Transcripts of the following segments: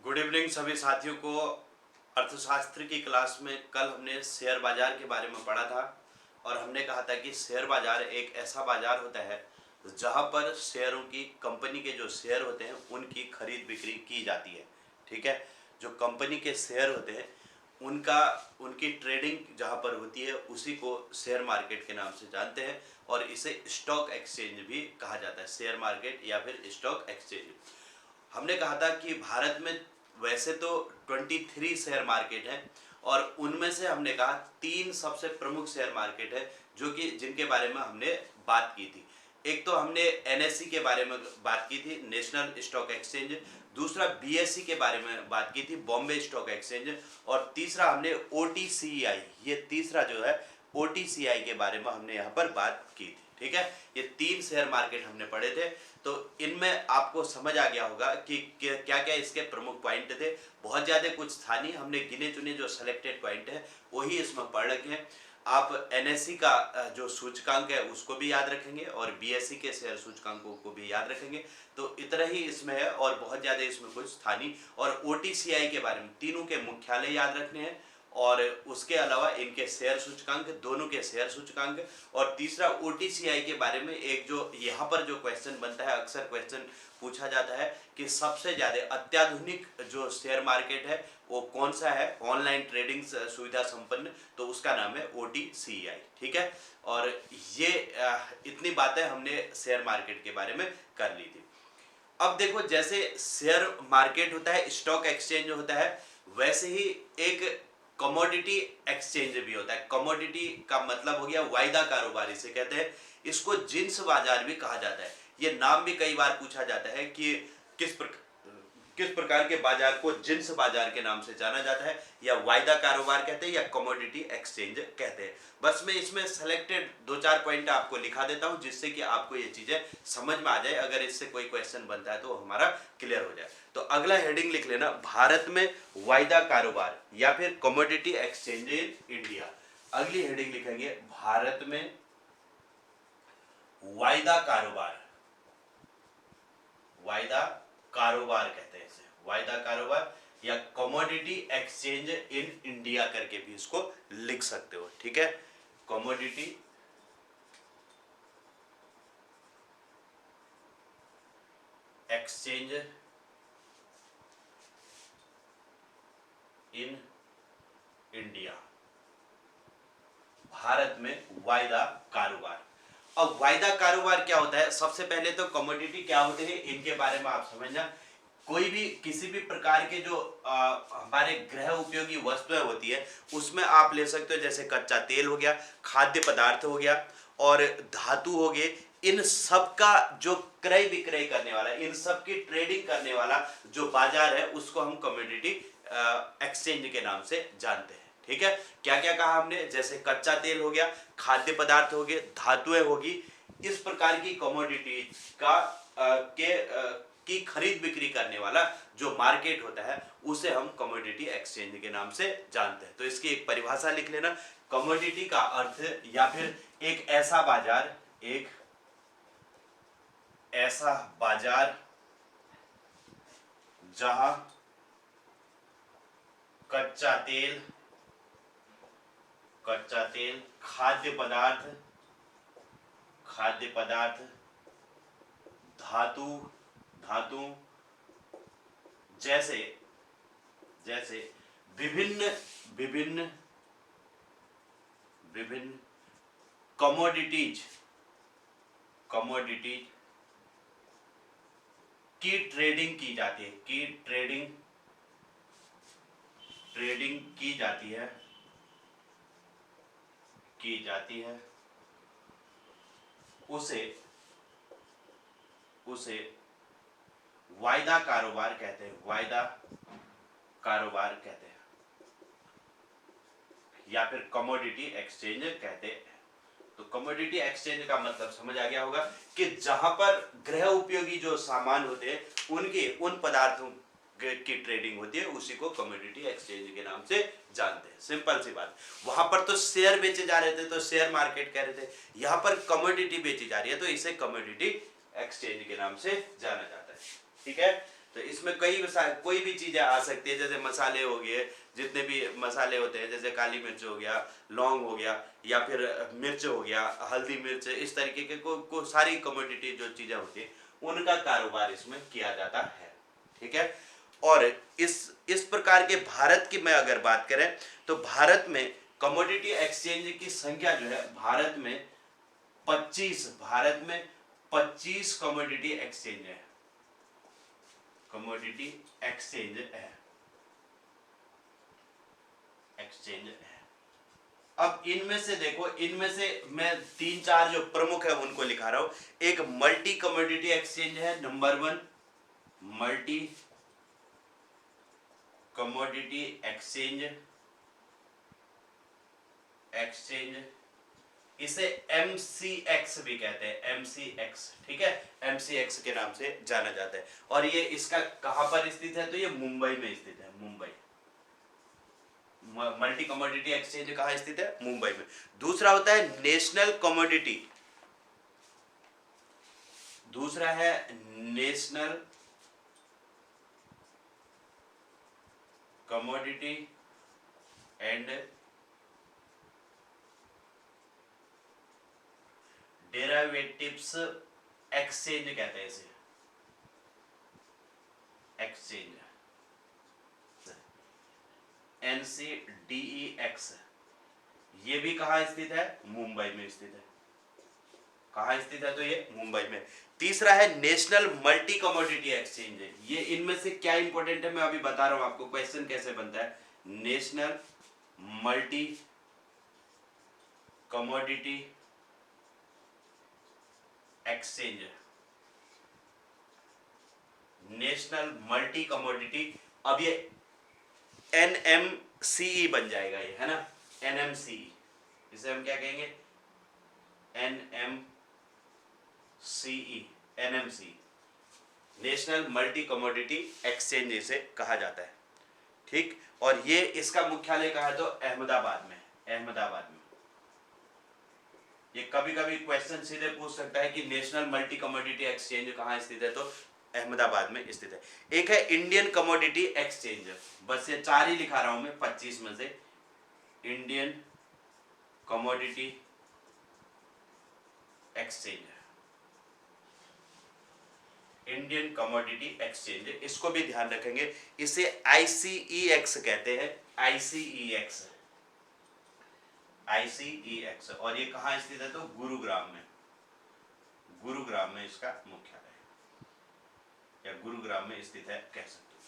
Good evening सभी साथियों को। अर्थशास्त्र की क्लास में कल हमने शेयर बाजार के बारे में पढ़ा था और हमने कहा था कि शेयर बाजार एक ऐसा बाजार होता है जहां पर शेयरों की कंपनी के जो शेयर होते हैं उनकी खरीद बिक्री की जाती है। ठीक है, जो कंपनी के शेयर होते हैं उनका उनकी ट्रेडिंग जहां पर होती है उसी को शेयर मार्केट के नाम से जानते हैं और इसे स्टॉक एक्सचेंज भी कहा जाता है, शेयर मार्केट या फिर स्टॉक एक्सचेंज। हमने कहा था कि भारत में वैसे तो 23 शेयर मार्केट हैं और उनमें से हमने कहा 3 सबसे प्रमुख शेयर मार्केट है जो कि जिनके बारे में हमने बात की थी। एक तो हमने एनएससी के बारे में बात की थी, नेशनल स्टॉक एक्सचेंज। दूसरा बीएससी के बारे में बात की थी, बॉम्बे स्टॉक एक्सचेंज। और तीसरा हमने ओटीसीआई, ये तीसरा जो है ओटीसीआई के बारे में हमने यहाँ पर बात की थी। ठीक है, ये 3 शेयर मार्केट हमने पढ़े थे। तो इनमें आपको समझ आ गया होगा कि क्या क्या इसके प्रमुख पॉइंट थे। बहुत ज़्यादा कुछ था नहीं, हमने गिने चुने जो सिलेक्टेड पॉइंट है वही इसमें पढ़ रखे हैं। आप एनएससी का जो सूचकांक है उसको भी याद रखेंगे और बीएससी के शेयर सूचकांकों को भी याद रखेंगे। तो इतना ही इसमें है और बहुत ज़्यादा इसमें कुछ था नहीं। और ओटीसीआई के बारे में तीनों के मुख्यालय याद रखने हैं और उसके अलावा इनके शेयर सूचकांक, दोनों के शेयर सूचकांक। और तीसरा ओटीसीआई के बारे में एक जो यहाँ पर जो क्वेश्चन बनता है, अक्सर क्वेश्चन पूछा जाता है कि सबसे ज़्यादा अत्याधुनिक जो शेयर मार्केट है वो कौन सा है, ऑनलाइन ट्रेडिंग सुविधा संपन्न, तो उसका नाम है ओटीसीआई। ठीक है, और ये इतनी बातें हमने शेयर मार्केट के बारे में कर ली थी। अब देखो, जैसे शेयर मार्केट होता है, स्टॉक एक्सचेंज होता है, वैसे ही एक कमोडिटी एक्सचेंज भी होता है। कमोडिटी का मतलब हो गया वायदा कारोबार, इसे कहते हैं। इसको जिंस बाजार भी कहा जाता है। ये नाम भी कई बार पूछा जाता है कि किस प्रकार के बाजार को जिंस बाजार के नाम से जाना जाता है, या वायदा कारोबार कहते हैं या कमोडिटी एक्सचेंज कहते हैं। बस मैं इसमें सेलेक्टेड 2-4 पॉइंट आपको लिखा देता हूं जिससे कि आपको ये चीजें समझ में आ जाए। अगर इससे कोई क्वेश्चन बनता है तो हमारा क्लियर हो जाए। तो अगला हेडिंग लिख लेना, भारत में वायदा कारोबार या फिर कमोडिटी एक्सचेंज इन इंडिया। अगली हेडिंग लिखेंगे, भारत में वायदा कारोबार। वायदा कारोबार कहते हैं इसे, वायदा कारोबार या कमोडिटी एक्सचेंज इन इंडिया करके भी इसको लिख सकते हो। ठीक है, commodity exchange in India, Bharat में वायदा कारोबार। अब वायदा कारोबार क्या होता है? सबसे पहले तो कमोडिटी क्या होते हैं इनके बारे में आप समझना। कोई भी किसी भी प्रकार के जो हमारे गृह उपयोगी वस्तुएं होती है उसमें आप ले सकते हो, जैसे कच्चा तेल हो गया, खाद्य पदार्थ हो गया और धातु हो गए। इन सब का जो क्रय विक्रय करने वाला, इन सब की ट्रेडिंग करने वाला जो बाजार है उसको हम कमोडिटी एक्सचेंज के नाम से जानते हैं। ठीक है, क्या क्या कहा हमने? जैसे कच्चा तेल हो गया, खाद्य पदार्थ हो गए, धातुएं होगी। इस प्रकार की कमोडिटी का की खरीद बिक्री करने वाला जो मार्केट होता है उसे हम कमोडिटी एक्सचेंज के नाम से जानते हैं। तो इसकी एक परिभाषा लिख लेना, कमोडिटी का अर्थ या फिर एक ऐसा बाजार, एक ऐसा बाजार जहां कच्चा तेल, खाद्य पदार्थ, धातु जैसे विभिन्न कमोडिटीज की ट्रेडिंग की जाती है, ट्रेडिंग की जाती है, उसे वायदा कारोबार कहते हैं, या फिर कमोडिटी एक्सचेंज कहते हैं। तो कमोडिटी एक्सचेंज का मतलब समझ आ गया होगा कि जहां पर गृह उपयोगी जो सामान होते हैं उन पदार्थों की ट्रेडिंग होती है, उसी को कमोडिटी एक्सचेंज के नाम से जानते हैं। सिंपल सी बात। वहां पर तो शेयर बेचे जा रहे थे तो शेयर मार्केट कह रहे थे, यहां पर कमोडिटी बेची जा रही है तो इसे कमोडिटी एक्सचेंज के नाम से जाना जाता है। ठीक है, तो इसमें कोई भी चीजें आ सकती है, जैसे मसाले हो गए, जितने भी मसाले होते हैं, जैसे काली मिर्च हो गया, लौंग हो गया, या फिर मिर्च हो गया, हल्दी मिर्च, इस तरीके के को सारी कमोडिटी जो चीजें होती है उनका कारोबार इसमें किया जाता है। ठीक है। और इस प्रकार के भारत की मैं अगर बात करें तो भारत में कमोडिटी एक्सचेंज की संख्या जो है भारत में 25 कमोडिटी एक्सचेंज है। कमोडिटी एक्सचेंज है। अब इनमें से देखो, इनमें से मैं 3-4 जो प्रमुख है उनको लिखा रहा हूं। एक मल्टी कमोडिटी एक्सचेंज है, नंबर 1 मल्टी कमोडिटी एक्सचेंज। इसे MCX भी कहते हैं, MCX। ठीक है, MCX के नाम से जाना जाता है। और ये इसका कहां पर स्थित है, तो ये मुंबई में स्थित है। मुंबई मल्टी कमोडिटी एक्सचेंज कहां स्थित है, मुंबई में। दूसरा होता है नेशनल कमोडिटी, दूसरा है national commodity and derivatives exchange कहते हैं इसे, एक्सचेंज, NCDEX। ये भी कहां स्थित है, मुंबई में स्थित है। कहां स्थित है, तो ये मुंबई में। तीसरा है नेशनल मल्टी कमोडिटी एक्सचेंज। ये इनमें से क्या इंपॉर्टेंट है मैं अभी बता रहा हूं आपको, क्वेश्चन कैसे बनता है। National multi commodity exchange, national multi commodity. अब ये NMCE बन जाएगा, ये है ना, NMCE। इसे हम क्या कहेंगे, NMCE, national multi commodity exchange इसे कहा जाता है। ठीक। और ये इसका मुख्यालय कहा है, तो अहमदाबाद में, अहमदाबाद में। ये कभी कभी क्वेश्चन सीधे पूछ सकता है कि नेशनल मल्टी कमोडिटी एक्सचेंज कहाँ स्थित है, तो अहमदाबाद में स्थित है। एक है इंडियन कमोडिटी एक्सचेंज। बस ये 4 ही लिखा रहा हूं मैं 25 में से। Indian commodity exchange, Indian commodity exchange, इसको भी ध्यान रखेंगे। इसे ICEX कहते हैं, ICEX। और ये कहां स्थित है, तो गुरुग्राम में। गुरुग्राम में इसका मुख्यालय है, या गुरुग्राम में स्थित है कह सकते हो।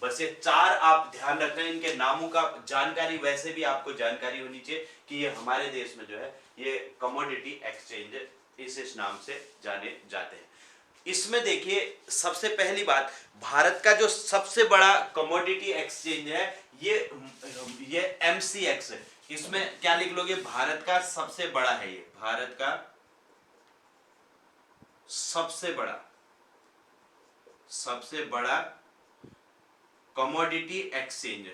बस ये 4 आप ध्यान रखना है। इनके नामों का जानकारी, वैसे भी आपको जानकारी होनी चाहिए कि ये हमारे देश में जो है ये कमोडिटी एक्सचेंज इस नाम से जाने जाते हैं। इसमें देखिए, सबसे पहली बात, भारत का जो सबसे बड़ा कमोडिटी एक्सचेंज है ये MCX है। इसमें क्या लिख लोगे, भारत का सबसे बड़ा है ये, भारत का सबसे बड़ा कमोडिटी एक्सचेंज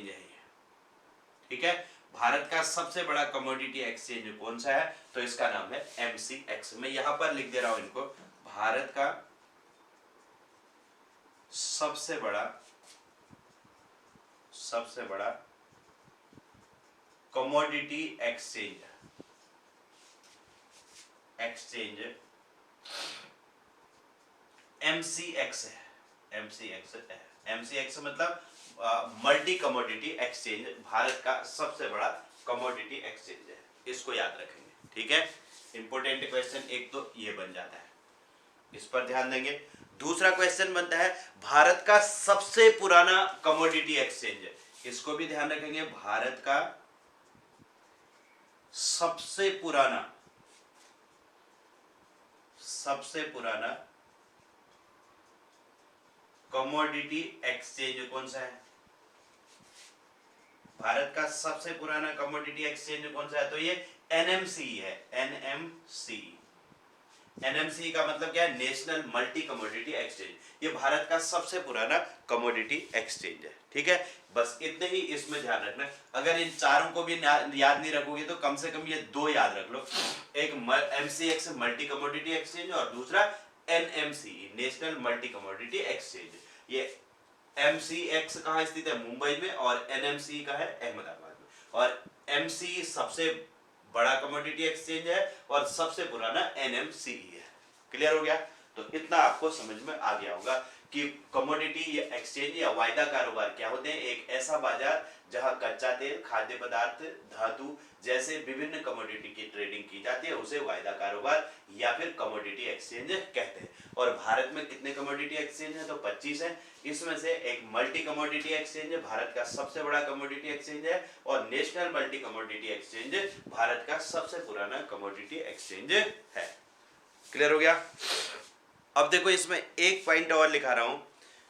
है ये। ठीक है, भारत का सबसे बड़ा कमोडिटी एक्सचेंज कौन सा है, तो इसका नाम है MCX। मैं यहां पर लिख दे रहा हूं इनको, भारत का सबसे बड़ा कमोडिटी एक्सचेंज MCX है। MCX मतलब मल्टी कमोडिटी एक्सचेंज, भारत का सबसे बड़ा कमोडिटी एक्सचेंज है। इसको याद रखेंगे। ठीक है, इंपोर्टेंट क्वेश्चन एक तो ये बन जाता है, इस पर ध्यान देंगे। दूसरा क्वेश्चन बनता है भारत का सबसे पुराना कमोडिटी एक्सचेंज, इसको भी ध्यान रखेंगे। भारत का सबसे पुराना कमोडिटी एक्सचेंज कौन सा है, भारत का सबसे पुराना कमोडिटी एक्सचेंज कौन सा है, तो ये NMCE है। NMCE का मतलब क्या है, नेशनल मल्टी कमोडिटी एक्सचेंज। ये भारत का सबसे पुराना कमोडिटी एक्सचेंज है। ठीक है, बस इतने ही इसमें ध्यान रखना। अगर इन चारों को भी याद नहीं रखोगे तो कम से कम ये 2 याद रख लो, एक MCX मल्टी कमोडिटी एक्सचेंज और दूसरा एनएमसीई, नेशनल मल्टी कमोडिटी एक्सचेंज। ये MCX कहाँ स्थित है? मुंबई में, और NMCE का है अहमदाबाद में। और MCE सबसे बड़ा कमोडिटी एक्सचेंज है और सबसे पुराना NMCE है। क्लियर हो गया? तो इतना आपको समझ में आ गया होगा कि कमोडिटी या एक्सचेंज या वायदा कारोबार क्या होते हैं। एक ऐसा बाजार जहां कच्चा तेल, खाद्य पदार्थ, धातु जैसे विभिन्न कमोडिटी की ट्रेडिंग की जाती है, उसे वायदा कारोबार या फिर कमोडिटी एक्सचेंज कहते हैं। और भारत में कितने कमोडिटी एक्सचेंज हैं? तो 25 हैं। इसमें से एक मल्टी कमोडिटी एक्सचेंज है, भारत का सबसे बड़ा कमोडिटी एक्सचेंज है, और national multi commodity exchange Bharat का सबसे पुराना कमोडिटी एक्सचेंज है। क्लियर हो गया? अब देखो, इसमें एक पॉइंट और लिखा रहा हूं,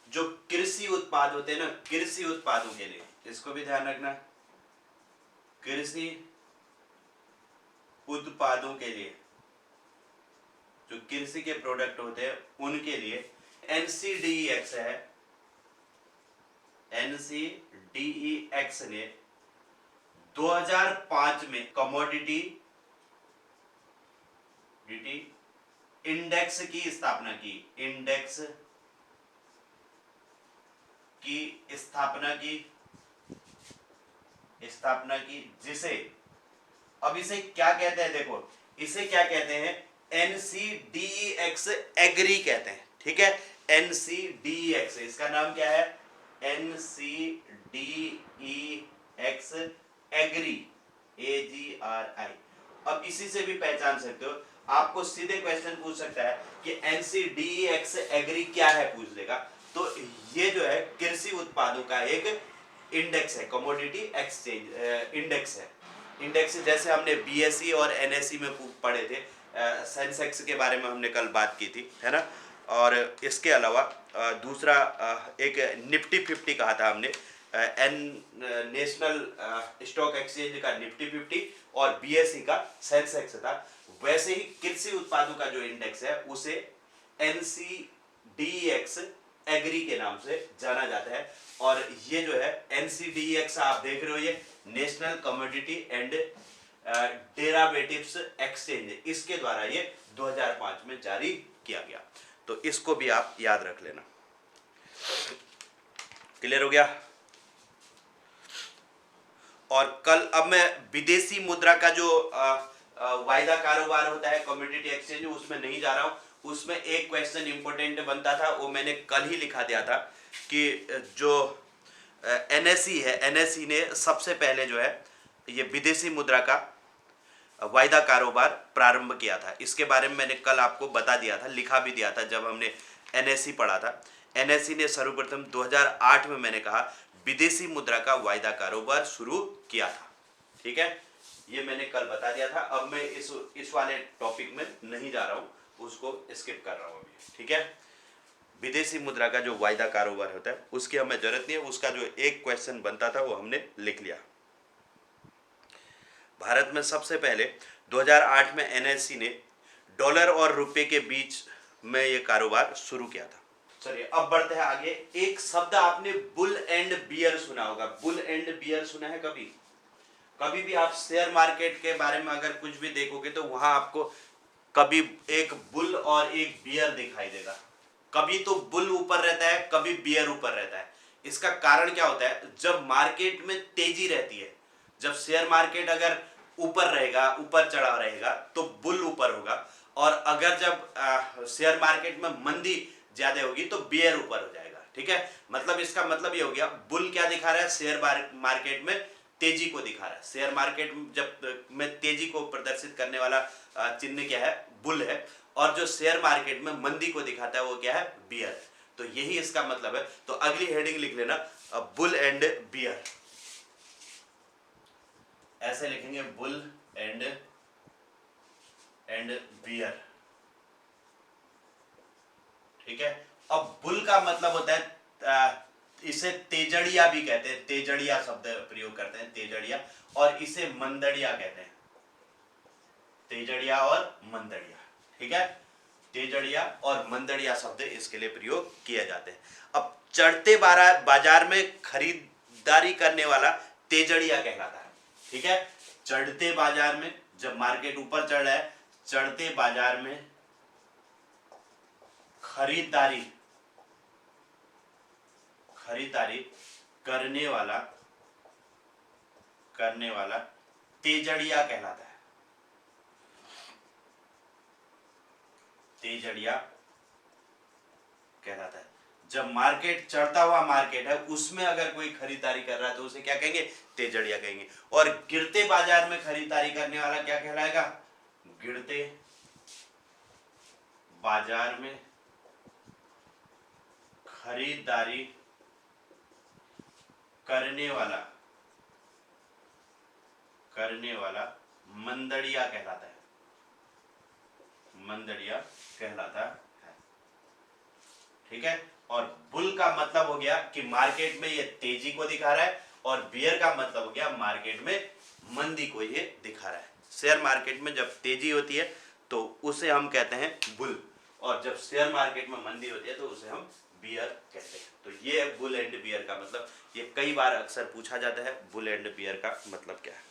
जो कृषि उत्पाद होते हैं ना, कृषि उत्पादों के लिए, इसको भी ध्यान रखना। कृषि उत्पादों के लिए, जो कृषि के प्रोडक्ट होते हैं उनके लिए NCDEX है। NCDEX ने 2005 में कमोडिटी इंडेक्स की स्थापना की। इंडेक्स की स्थापना की जिसे, अब इसे क्या कहते हैं? देखो, इसे क्या कहते हैं? NCDEX एग्री कहते हैं। ठीक है, NCDEX, इसका नाम क्या है? NCDEX agri, AGRI। अब इसी से भी पहचान सकते हो, आपको सीधे क्वेश्चन पूछ सकता है कि NCDEX एग्री क्या है, पूछ देगा। तो ये जो है कृषि उत्पादों का एक इंडेक्स है, कमोडिटी एक्सचेंज इंडेक्स है। इंडेक्स जैसे हमने BSE और NSE में पढ़े थे, सेंसेक्स के बारे में हमने कल बात की थी, है ना। और इसके अलावा दूसरा एक निफ्टी 50 कहा था हमने, नेशनल स्टॉक एक्सचेंज का निफ्टी 50 और BSE का सेंसेक्स था। वैसे ही कृषि उत्पादों का जो इंडेक्स है उसे NCDEX एग्री के नाम से जाना जाता है। और ये जो है NCDEX आप देख रहे हो, ये national commodity and derivatives exchange, इसके द्वारा ये 2005 में जारी किया गया। तो इसको भी आप याद रख लेना। क्लियर हो गया? और कल, अब मैं विदेशी मुद्रा का जो वायदा कारोबार होता है कमोडिटी एक्सचेंज, उसमें नहीं जा रहा हूं। उसमें एक क्वेश्चन इंपॉर्टेंट बनता था, वो मैंने कल ही लिखा दिया था कि जो NSE है, NSE ने सबसे पहले जो है ये विदेशी मुद्रा का वायदा कारोबार प्रारंभ किया था। इसके बारे में मैंने कल आपको बता दिया था, लिखा भी दिया था जब हमने NSE पढ़ा था। NSE ने सर्वप्रथम 2008 में, मैंने कहा, विदेशी मुद्रा का वायदा कारोबार शुरू किया था। ठीक है, ये मैंने कल बता दिया था। अब मैं इस वाले टॉपिक में नहीं जा रहा हूं, उसको स्किप कर रहा हूं अभी। ठीक है, विदेशी मुद्रा का जो वायदा कारोबार होता है उसकी हमें जरूरत नहीं है, उसका जो एक क्वेश्चन बनता था वो हमने लिख लिया। भारत में सबसे पहले 2008 में NSE ने डॉलर और रुपए के बीच में ये कारोबार शुरू किया था। चलिए अब बढ़ते हैं आगे। एक शब्द आपने बुल एंड बियर सुना होगा। बुल एंड बियर सुना है कभी? कभी भी आप शेयर मार्केट के बारे में अगर कुछ भी देखोगे तो वहां आपको कभी एक बुल और एक बियर दिखाई देगा। कभी तो बुल ऊपर रहता है, कभी बियर ऊपर रहता है। इसका कारण क्या होता है? जब मार्केट में तेजी रहती है, जब शेयर मार्केट अगर ऊपर रहेगा, ऊपर चढ़ा रहेगा, तो बुल ऊपर होगा, और अगर जब शेयर मार्केट में मंदी ज्यादा होगी तो बियर ऊपर हो जाएगा। ठीक है, मतलब इसका मतलब ये हो गया, बुल क्या दिखा रहा है? शेयर मार्केट में तेजी को दिखा रहा है। शेयर मार्केट जब में तेजी को प्रदर्शित करने वाला चिन्ह क्या है? बुल है। और जो शेयर मार्केट में मंदी को दिखाता है वो क्या है? बियर है। तो यही इसका मतलब है। तो अगली हेडिंग लिख लेना, बुल एंड बियर। ऐसे लिखेंगे, बुल एंड बियर। ठीक है, अब बुल का मतलब होता है, इसे तेजड़िया भी कहते हैं, तेजड़िया शब्द प्रयोग करते हैं, तेजड़िया, और इसे मंदड़िया कहते हैं, तेजड़िया और मंदड़िया। ठीक है, तेजड़िया और मंदड़िया शब्द इसके लिए प्रयोग किए जाते हैं। अब चढ़ते बाजार में खरीदारी करने वाला तेजड़िया कहलाता है। ठीक है, चढ़ते बाजार में, जब मार्केट ऊपर चढ़ रहा है, चढ़ते बाजार में खरीदारी करने वाला तेजड़िया कहलाता है। तेजड़िया कहलाता है। जब मार्केट चढ़ता हुआ मार्केट है उसमें अगर कोई खरीदारी कर रहा है तो उसे क्या कहेंगे? तेजड़िया कहेंगे। और गिरते बाजार में खरीदारी करने वाला क्या कहलाएगा? गिरते बाजार में खरीदारी करने वाला मंदड़िया कहलाता है। मंदड़िया कहलाता है। ठीक है। और बुल का मतलब हो गया कि मार्केट में ये तेजी को दिखा रहा है, और बियर का मतलब हो गया मार्केट में मंदी को ये दिखा रहा है। शेयर मार्केट में जब तेजी होती है तो उसे हम कहते हैं बुल, और जब शेयर मार्केट में मंदी होती है तो उसे हम बियर कहते हैं। तो ये बुल एंड बियर का मतलब, ये कई बार अक्सर पूछा जाता है, बुल एंड बियर का मतलब क्या है।